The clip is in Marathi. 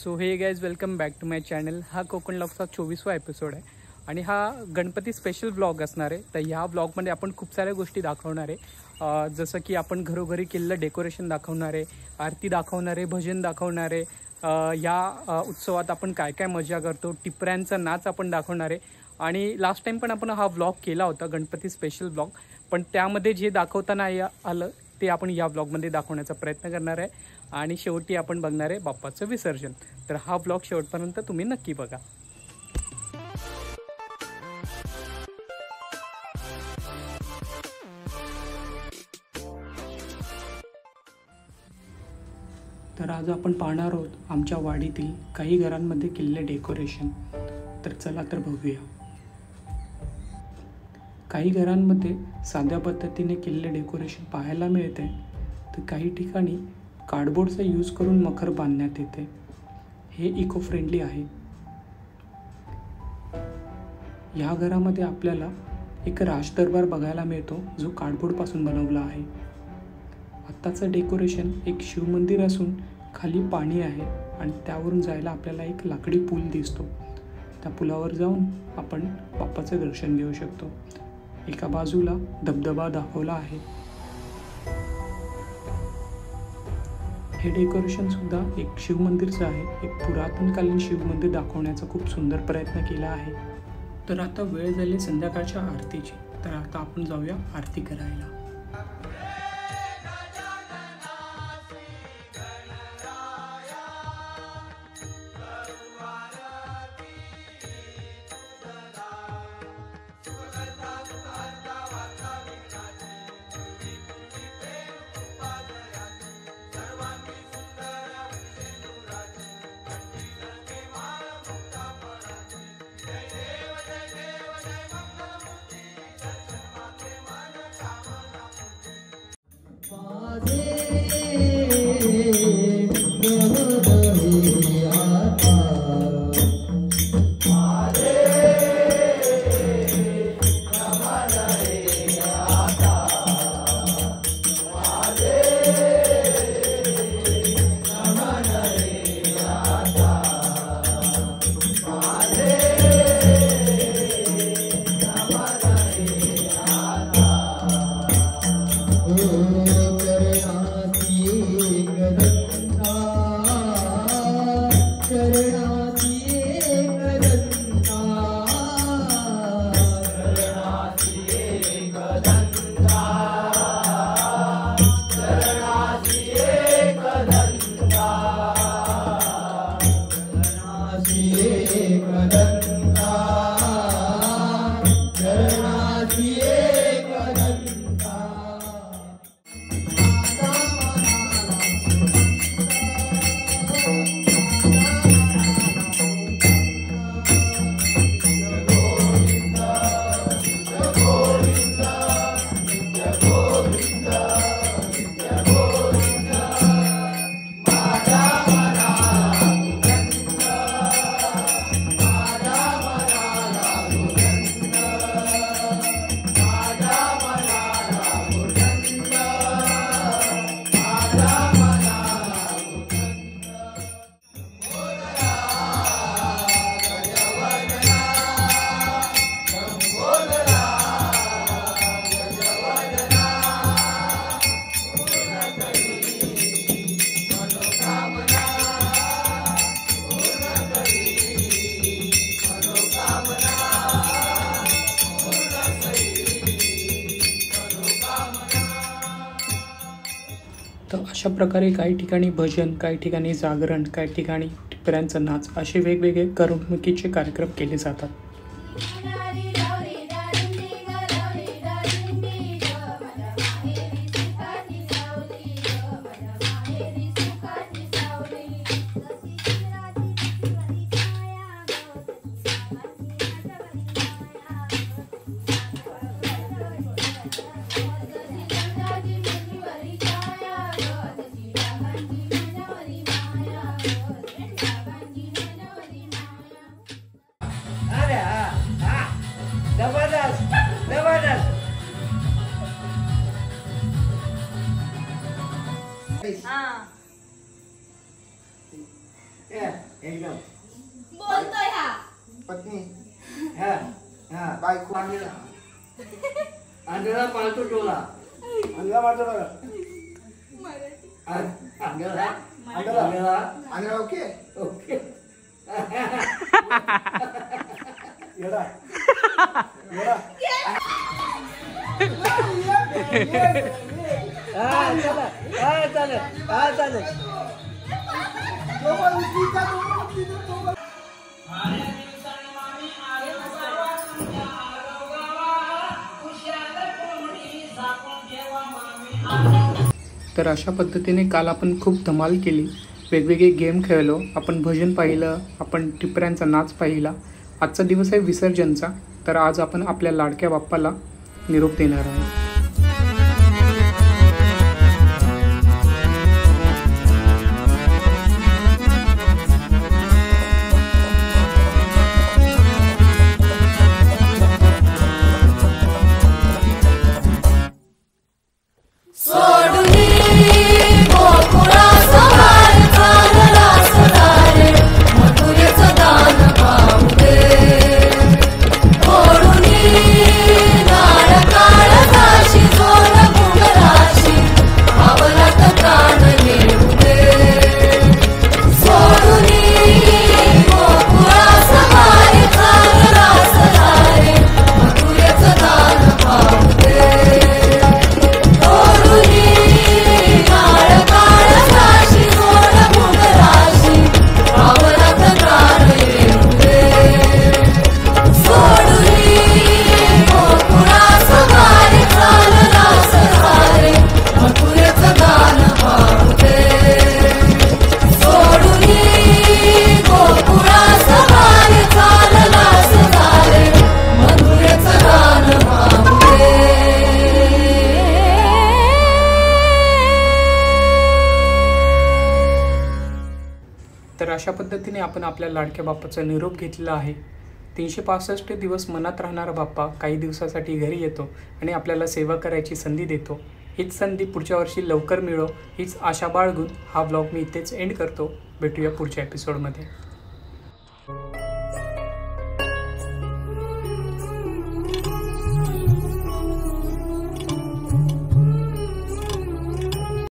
So hey guys welcome back to my channel. हा कोकण ब्लॉगचा 24वा एपिसोड आहे आणि हा गणपती स्पेशल ब्लॉग असणार आहे। तर ह्या ब्लॉगमध्ये आपण खूप साऱ्या गोष्टी दाखवणार आहे, जसं की आपण घरोघरी केलेलं डेकोरेशन दाखवणार आहे, आरती दाखवणार आहे, भजन दाखवणार आहे, या उत्सवात आपण काय काय मजा करतो, टिपऱ्यांचा नाच आपण दाखवणार आहे। आणि लास्ट टाइम पण आपण हा ब्लॉग केला होता, गणपती स्पेशल ब्लॉग, पण त्यामध्ये जे दाखवताना आलं ते आपण या ब्लॉगमध्ये दाखवण्याचा प्रयत्न करणार आहे। आणि शेवटी आपण बघणार आहे बाप्पाचं विसर्जन। तर हा ब्लॉग शेवटपर्यंत तुम्ही नक्की बघा। तर आज आपण पाहणार आहोत आमच्या वाडीतील काही घरांमध्ये केलेले डेकोरेशन। तर चला तर बघूया। काही घरांमध्ये साध्या पद्धतीने केलेले डेकोरेशन पाहायला मिळते, तर काही ठिकाणी कार्डबोर्डचा यूज करून मखर बांधण्यात येते। हे इको फ्रेंडली आहे। या घरामध्ये आपल्याला एक राजदरबार बघायला मिळतो, जो कार्डबोर्डपासून बनवला आहे। आत्ताचं डेकोरेशन एक शिवमंदिर असून खाली पाणी आहे आणि त्यावरून जायला आपल्याला एक लाकडी पूल दिसतो। त्या पुलावर जाऊन आपण बाप्पाचं दर्शन घेऊ शकतो। एका बाजूला धबधबा दाखवला आहे। हे डेकोरेशन सुद्धा एक शिवमंदिरचं आहे। एक पुरातनकालीन शिवमंदिर दाखवण्याचा खूप सुंदर प्रयत्न केला आहे। तर आता वेळ झाली संध्याकाळच्या आरतीची, तर आता आपण जाऊया आरती करायला। तर अशा प्रकारे काही ठिकाणी भजन, काही ठिकाणी जागरण, काही ठिकाणी टिपऱ्यांचा नाच, असे वेगवेगळे करमणुकीचे कार्यक्रम केले जातात। एकदम बोलतोय हा पत्नी हा हा बायको अंधेरा पालतो टोला अंधेरा पालतो टोला अंधेरा अंधेरा अंधेरा ओके ओके येडा येडा चालेल तर अशा पद्धतीने काल आपण खूप धमाल केली, वेगवेगळे गेम खेळलो, आपण भजन पाहिलं, आपण टिपऱ्यांचा नाच पाहिला. आजचा दिवस आहे विसर्जनचा. तर आज आपण आपल्या लाडक्या बाप्पाला निरोप देणार आहोत. तर अशा पद्धतीने आपण आपल्या लाडक्या बाप्पाचा निरोप घेतलेला आहे. 365 दिवस मनात राहणारा बाप्पा काही दिवसासाठी घरी येतो आणि आपल्याला सेवा करायची संधी देतो. हीच संधी पुढच्या वर्षी लवकर मिळो हीच आशा बाळगून हा ब्लॉग मी इथेच एंड करतो. भेटूया पुढच्या एपिसोडमध्ये.